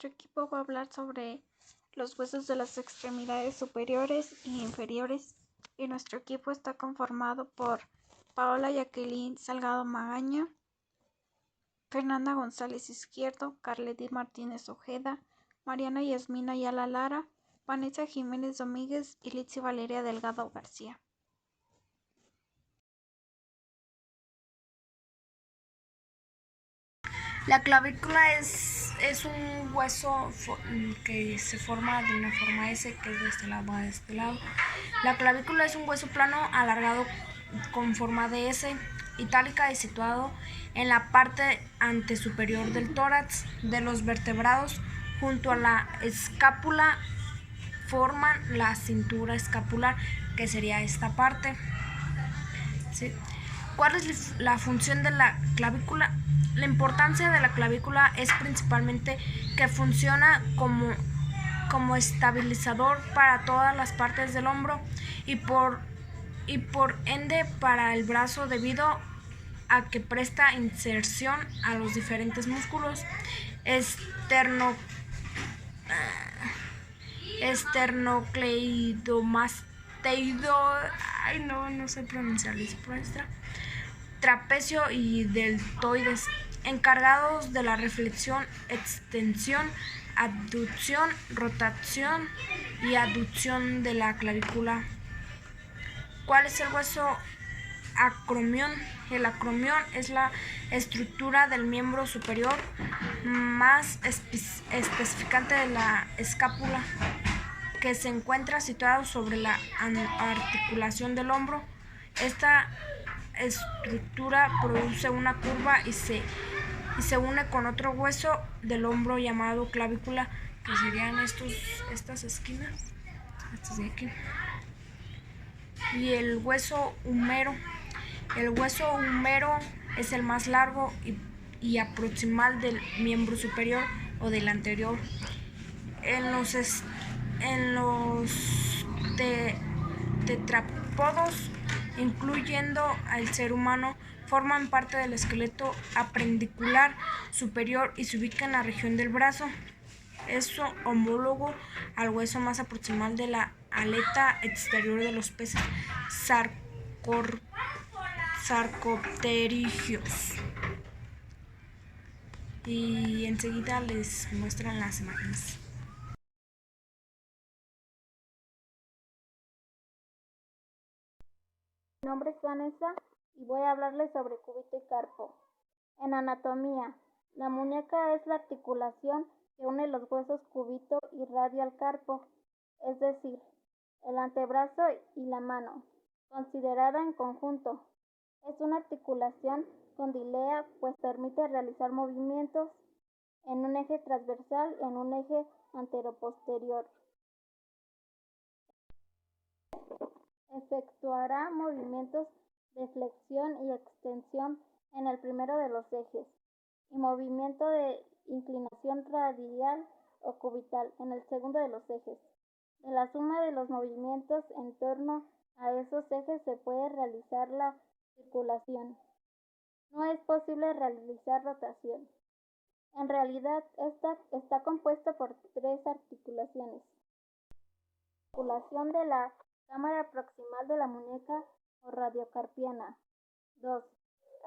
nuestro equipo va a hablar sobre los huesos de las extremidades superiores y inferiores, y nuestro equipo está conformado por Paola Jacqueline Salgado Magaña, Fernanda González Izquierdo, Carlety Martínez Ojeda, Mariana Yasmina Ayala Lara, Vanessa Jiménez Domínguez y Litzy Valeria Delgado García. La clavícula es un hueso que se forma de una forma S, que es de este lado a este lado. La clavícula es un hueso plano alargado con forma de S, itálica y situado en la parte antesuperior del tórax de los vertebrados junto a la escápula. Forman la cintura escapular, que sería esta parte. ¿Sí? ¿Cuál es la función de la clavícula? La importancia de la clavícula es principalmente que funciona como estabilizador para todas las partes del hombro y por ende para el brazo, debido a que presta inserción a los diferentes músculos esternocleidomastoideo, no sé pronunciarlo, trapecio y deltoides, encargados de la flexión, extensión, abducción, rotación y aducción de la clavícula. ¿Cuál es el hueso acromión? El acromión es la estructura del miembro superior más específicamente de la escápula, que se encuentra situado sobre la articulación del hombro. Esta estructura produce una curva y se une con otro hueso del hombro llamado clavícula, que serían estas esquinas, estas de aquí. Y el hueso húmero. El hueso húmero es el más largo y proximal del miembro superior o del anterior. En los tetrápodos, incluyendo al ser humano, forman parte del esqueleto appendicular superior y se ubican en la región del brazo. Es homólogo al hueso más proximal de la aleta exterior de los peces sarcopterígeos. Y enseguida les muestran las imágenes. Mi nombre es Vanessa y voy a hablarles sobre cúbito y carpo. En anatomía, la muñeca es la articulación que une los huesos cúbito y radio al carpo, es decir, el antebrazo y la mano, considerada en conjunto. Es una articulación condilea, pues permite realizar movimientos en un eje transversal y en un eje anteroposterior. Efectuará movimientos de flexión y extensión en el primero de los ejes y movimiento de inclinación radial o cubital en el segundo de los ejes. De la suma de los movimientos en torno a esos ejes se puede realizar la circulación. No es posible realizar rotación. En realidad, esta está compuesta por tres articulaciones. Articulación de la cámara proximal de la muñeca o radiocarpiana. 2.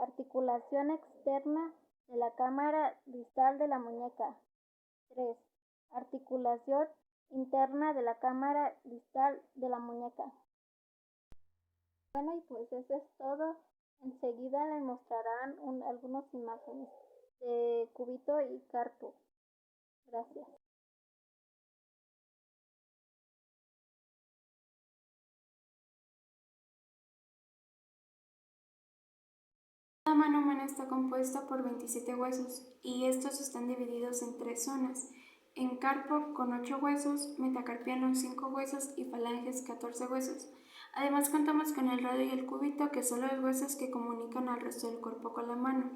Articulación externa de la cámara distal de la muñeca. 3. Articulación interna de la cámara distal de la muñeca. Bueno, y pues eso es todo. Enseguida les mostrarán algunas imágenes de cúbito y carpo. Gracias. La mano humana está compuesta por 27 huesos y estos están divididos en 3 zonas: en carpo con 8 huesos, metacarpiano 5 huesos y falanges 14 huesos. Además contamos con el radio y el cúbito, que son los huesos que comunican al resto del cuerpo con la mano.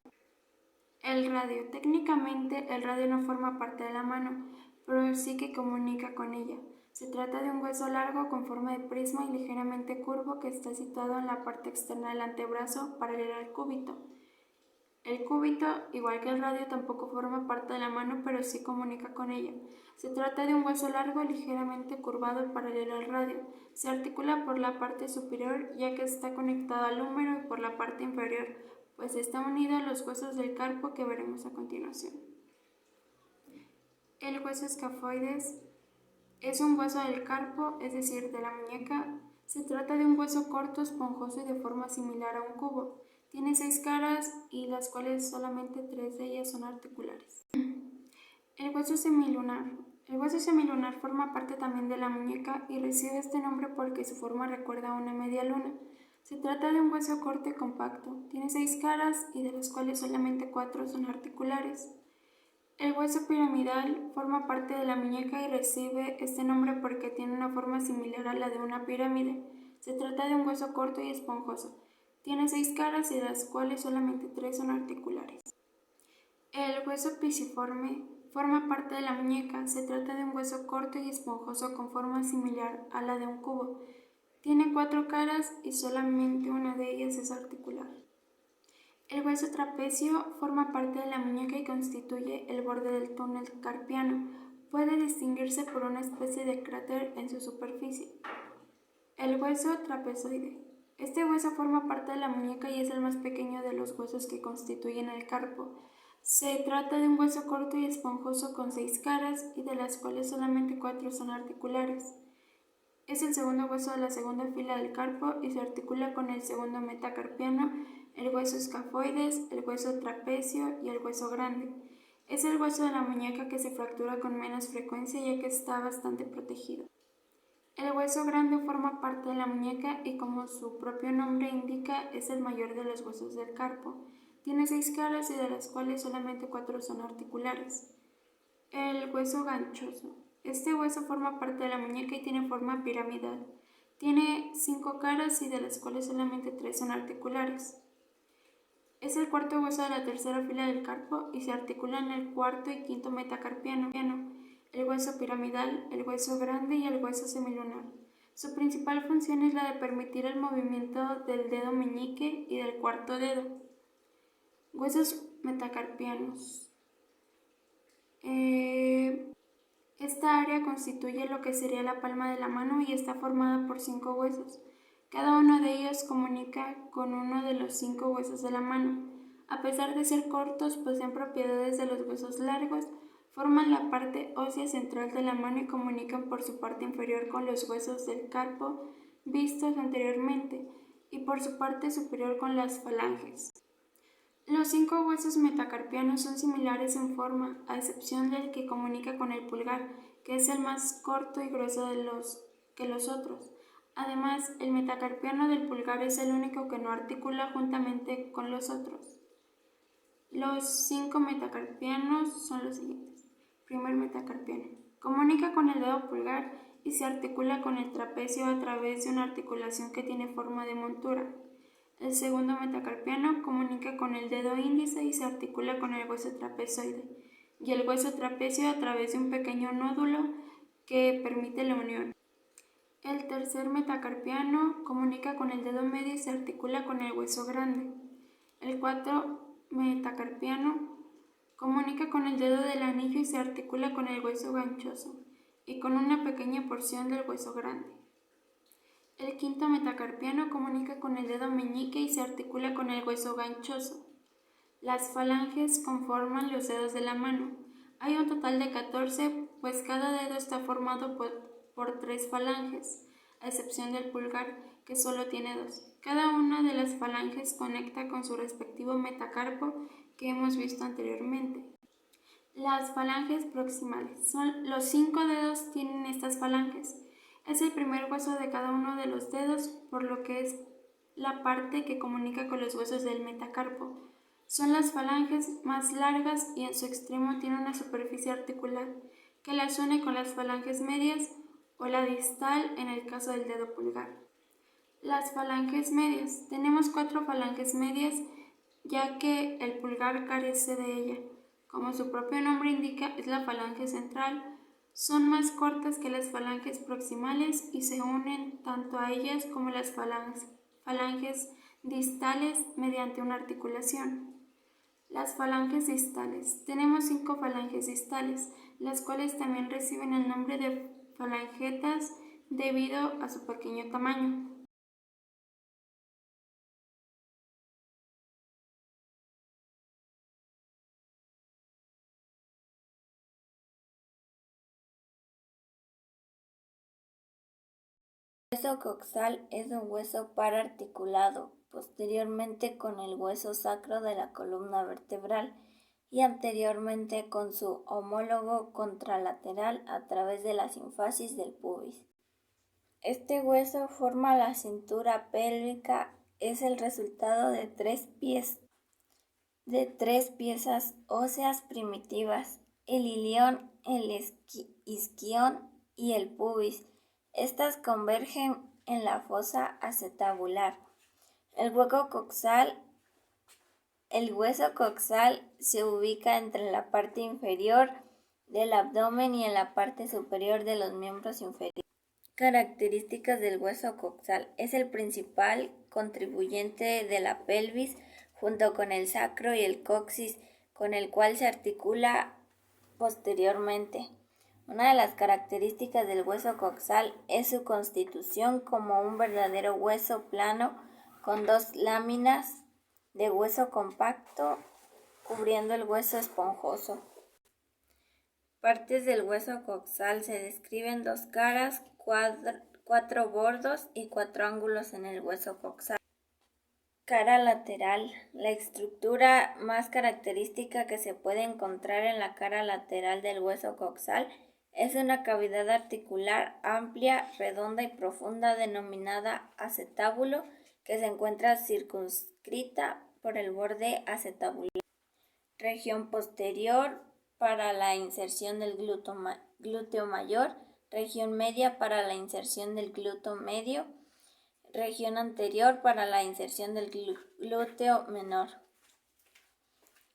El radio. Técnicamente el radio no forma parte de la mano, pero sí que comunica con ella. Se trata de un hueso largo con forma de prisma y ligeramente curvo que está situado en la parte externa del antebrazo, paralela al cúbito. El cúbito, igual que el radio, tampoco forma parte de la mano, pero sí comunica con ella. Se trata de un hueso largo, ligeramente curvado paralelo al radio. Se articula por la parte superior, ya que está conectado al húmero, y por la parte inferior, pues está unido a los huesos del carpo que veremos a continuación. El hueso escafoides es un hueso del carpo, es decir, de la muñeca. Se trata de un hueso corto, esponjoso y de forma similar a un cubo. Tiene 6 caras y las cuales solamente 3 de ellas son articulares. El hueso semilunar. El hueso semilunar forma parte también de la muñeca y recibe este nombre porque su forma recuerda a una media luna. Se trata de un hueso corto y compacto. Tiene 6 caras y de las cuales solamente 4 son articulares. El hueso piramidal forma parte de la muñeca y recibe este nombre porque tiene una forma similar a la de una pirámide. Se trata de un hueso corto y esponjoso. Tiene 6 caras y de las cuales solamente 3 son articulares. El hueso pisiforme forma parte de la muñeca. Se trata de un hueso corto y esponjoso con forma similar a la de un cubo. Tiene 4 caras y solamente una de ellas es articular. El hueso trapecio forma parte de la muñeca y constituye el borde del túnel carpiano. Puede distinguirse por una especie de cráter en su superficie. El hueso trapezoide. Este hueso forma parte de la muñeca y es el más pequeño de los huesos que constituyen el carpo. Se trata de un hueso corto y esponjoso con 6 caras y de las cuales solamente 4 son articulares. Es el segundo hueso de la segunda fila del carpo y se articula con el segundo metacarpiano, el hueso escafoides, el hueso trapecio y el hueso grande. Es el hueso de la muñeca que se fractura con menos frecuencia ya que está bastante protegido. El hueso grande forma parte de la muñeca y, como su propio nombre indica, es el mayor de los huesos del carpo. Tiene 6 caras y de las cuales solamente 4 son articulares. El hueso ganchoso. Este hueso forma parte de la muñeca y tiene forma piramidal. Tiene 5 caras y de las cuales solamente 3 son articulares. Es el cuarto hueso de la tercera fila del carpo y se articula en el cuarto y quinto metacarpiano, el hueso piramidal, el hueso grande y el hueso semilunar. Su principal función es la de permitir el movimiento del dedo meñique y del cuarto dedo. Huesos metacarpianos. Esta área constituye lo que sería la palma de la mano y está formada por 5 huesos. Cada uno de ellos comunica con uno de los 5 huesos de la mano. A pesar de ser cortos, poseen propiedades de los huesos largos, forman la parte ósea central de la mano y comunican por su parte inferior con los huesos del carpo vistos anteriormente y por su parte superior con las falanges. Los 5 huesos metacarpianos son similares en forma, a excepción del que comunica con el pulgar, que es el más corto y grueso que los otros. Además, el metacarpiano del pulgar es el único que no articula juntamente con los otros. Los 5 metacarpianos son los siguientes. Primer metacarpiano. Comunica con el dedo pulgar y se articula con el trapecio a través de una articulación que tiene forma de montura. El segundo metacarpiano comunica con el dedo índice y se articula con el hueso trapezoide y el hueso trapecio a través de un pequeño nódulo que permite la unión. El tercer metacarpiano comunica con el dedo medio y se articula con el hueso grande. El cuarto metacarpiano comunica con el dedo del anillo y se articula con el hueso ganchoso y con una pequeña porción del hueso grande. El quinto metacarpiano comunica con el dedo meñique y se articula con el hueso ganchoso. Las falanges conforman los dedos de la mano. Hay un total de 14, pues cada dedo está formado por 3 falanges, a excepción del pulgar, que solo tiene 2. Cada una de las falanges conecta con su respectivo metacarpo que hemos visto anteriormente. Las falanges proximales. Los 5 dedos tienen estas falanges. Es el primer hueso de cada uno de los dedos, por lo que es la parte que comunica con los huesos del metacarpo. Son las falanges más largas y en su extremo tiene una superficie articular que las une con las falanges medias o la distal en el caso del dedo pulgar. Las falanges medias. Tenemos 4 falanges medias, ya que el pulgar carece de ella. Como su propio nombre indica, es la falange central. Son más cortas que las falanges proximales y se unen tanto a ellas como a las falanges distales mediante una articulación. Las falanges distales. Tenemos 5 falanges distales, las cuales también reciben el nombre de falangetas debido a su pequeño tamaño. El hueso coxal es un hueso pararticulado, posteriormente con el hueso sacro de la columna vertebral y anteriormente con su homólogo contralateral a través de la sinfasis del pubis. Este hueso forma la cintura pélvica, es el resultado de tres piezas óseas primitivas, el ilión, el isquión y el pubis. Estas convergen en la fosa acetabular. El hueso coxal se ubica entre la parte inferior del abdomen y en la parte superior de los miembros inferiores. Características del hueso coxal. Es el principal contribuyente de la pelvis junto con el sacro y el coxis, con el cual se articula posteriormente. Una de las características del hueso coxal es su constitución como un verdadero hueso plano con 2 láminas de hueso compacto cubriendo el hueso esponjoso. Partes del hueso coxal se describen 2 caras, 4 bordos y 4 ángulos en el hueso coxal. Cara lateral. La estructura más característica que se puede encontrar en la cara lateral del hueso coxal es una cavidad articular amplia, redonda y profunda denominada acetábulo, que se encuentra circunscrita por el borde acetabular. Región posterior para la inserción del glúteo mayor, región media para la inserción del glúteo medio, región anterior para la inserción del glúteo menor.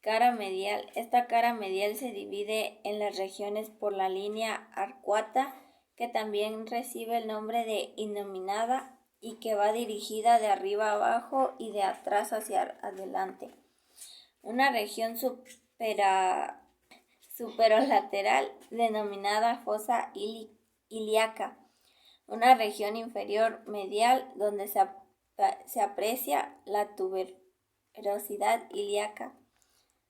Cara medial. Esta cara medial se divide en las regiones por la línea arcuata, que también recibe el nombre de innominada y que va dirigida de arriba a abajo y de atrás hacia adelante. Una región superolateral denominada fosa ilíaca. Una región inferior medial donde se aprecia la tuberosidad ilíaca.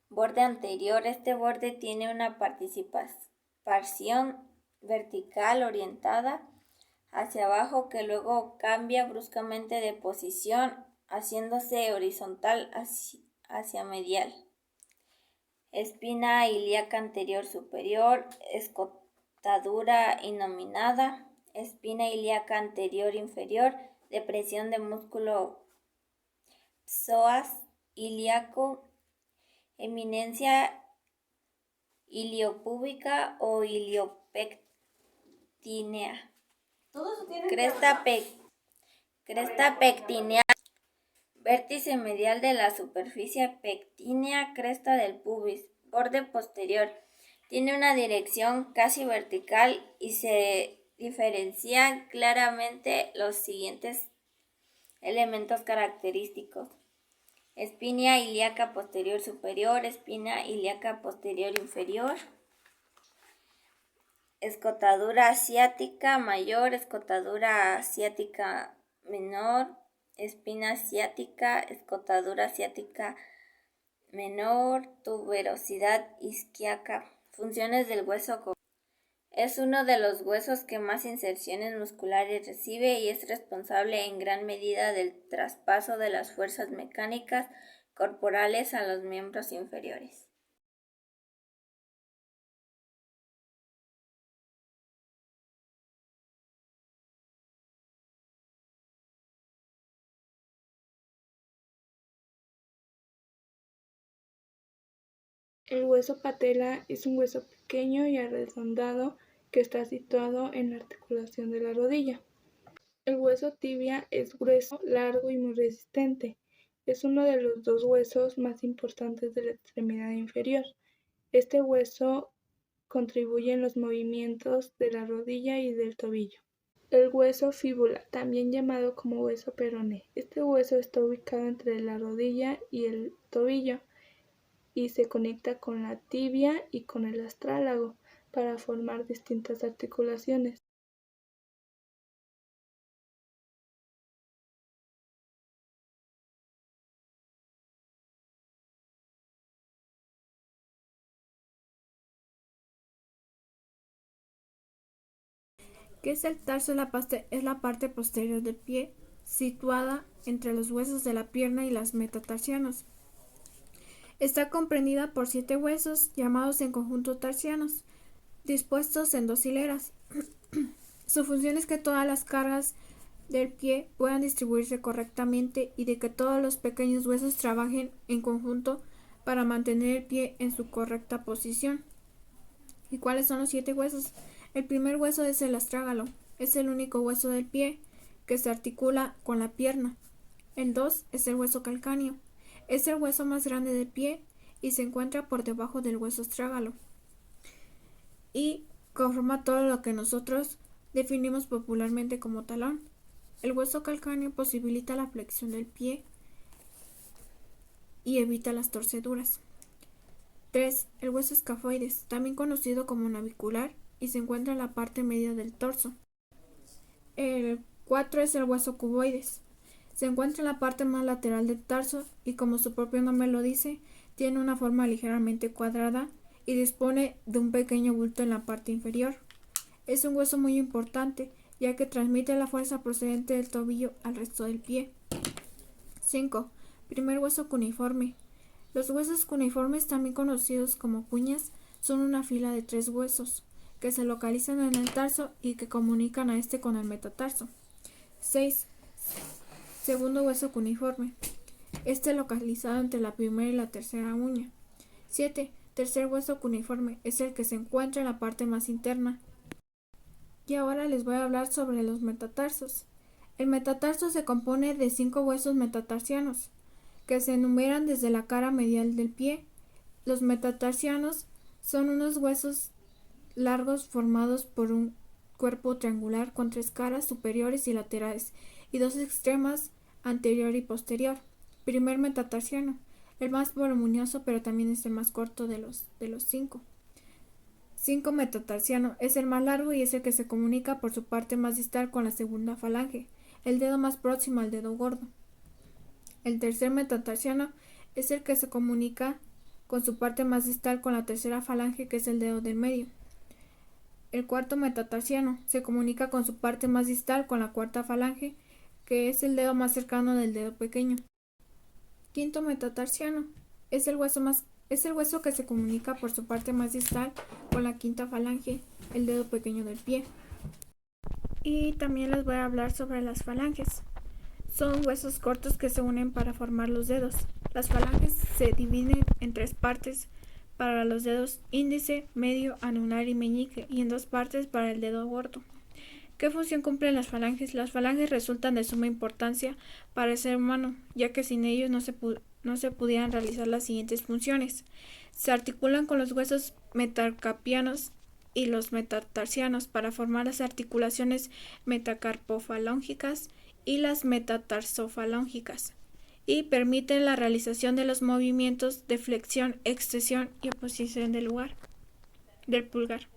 Borde anterior. Este borde tiene una participación vertical orientada hacia abajo que luego cambia bruscamente de posición, haciéndose horizontal hacia medial. Espina ilíaca anterior superior, escotadura innominada, espina ilíaca anterior inferior, depresión de músculo psoas ilíaco, eminencia iliopúbica o iliopectínea, cresta pectínea, vértice medial de la superficie pectínea, cresta del pubis, borde posterior. Tiene una dirección casi vertical y se diferencian claramente los siguientes elementos característicos: espina ilíaca posterior superior, espina ilíaca posterior inferior, escotadura ciática mayor, escotadura ciática menor, espina ciática, escotadura ciática menor, tuberosidad isquiaca. Funciones del hueso coxal. Es uno de los huesos que más inserciones musculares recibe y es responsable en gran medida del traspaso de las fuerzas mecánicas corporales a los miembros inferiores. El hueso patela es un hueso pequeño y arredondado que está situado en la articulación de la rodilla. El hueso tibia es grueso, largo y muy resistente. Es uno de los 2 huesos más importantes de la extremidad inferior. Este hueso contribuye en los movimientos de la rodilla y del tobillo. El hueso fíbula, también llamado como hueso peroné. Este hueso está ubicado entre la rodilla y el tobillo y se conecta con la tibia y con el astrálago para formar distintas articulaciones. ¿Qué es el tarso? Es la parte posterior del pie, situada entre los huesos de la pierna y las metatarsianos. Está comprendida por 7 huesos, llamados en conjunto tarsianos, dispuestos en 2 hileras. Su función es que todas las cargas del pie puedan distribuirse correctamente y de que todos los pequeños huesos trabajen en conjunto para mantener el pie en su correcta posición. ¿Y cuáles son los 7 huesos? El primer hueso es el astrágalo, es el único hueso del pie que se articula con la pierna. El 2 es el hueso calcáneo, es el hueso más grande del pie y se encuentra por debajo del hueso astrágalo y conforma todo lo que nosotros definimos popularmente como talón. El hueso calcáneo posibilita la flexión del pie y evita las torceduras. 3. El hueso escafoides, también conocido como navicular, y se encuentra en la parte media del torso. El 4 es el hueso cuboides. Se encuentra en la parte más lateral del tarso y, como su propio nombre lo dice, tiene una forma ligeramente cuadrada y dispone de un pequeño bulto en la parte inferior. Es un hueso muy importante, ya que transmite la fuerza procedente del tobillo al resto del pie. 5. Primer hueso cuneiforme. Los huesos cuneiformes, también conocidos como cuñas, son una fila de 3 huesos que se localizan en el tarso y que comunican a este con el metatarso. 6. Segundo hueso cuneiforme. Este localizado entre la primera y la tercera uña. 7. Tercer hueso cuneiforme. Es el que se encuentra en la parte más interna. Y ahora les voy a hablar sobre los metatarsos. El metatarso se compone de 5 huesos metatarsianos, que se enumeran desde la cara medial del pie. Los metatarsianos son unos huesos largos formados por un cuerpo triangular con 3 caras superiores y laterales y 2 extremas, anterior y posterior. Primer metatarsiano, el más voluminoso pero también es el más corto de los 5. 5 metatarsiano, es el más largo y es el que se comunica por su parte más distal con la segunda falange, el dedo más próximo al dedo gordo. El tercer metatarsiano es el que se comunica con su parte más distal con la tercera falange, que es el dedo del medio. El cuarto metatarsiano se comunica con su parte más distal con la cuarta falange, que es el dedo más cercano del dedo pequeño. Quinto metatarsiano es el hueso que se comunica por su parte más distal con la quinta falange, el dedo pequeño del pie. Y también les voy a hablar sobre las falanges. Son huesos cortos que se unen para formar los dedos. Las falanges se dividen en 3 partes para los dedos índice, medio, anular y meñique, y en 2 partes para el dedo gordo. ¿Qué función cumplen las falanges? Las falanges resultan de suma importancia para el ser humano, ya que sin ellos no se pudieran realizar las siguientes funciones. Se articulan con los huesos metacarpianos y los metatarsianos para formar las articulaciones metacarpofalóngicas y las metatarsofalóngicas, y permiten la realización de los movimientos de flexión, extensión y oposición del pulgar.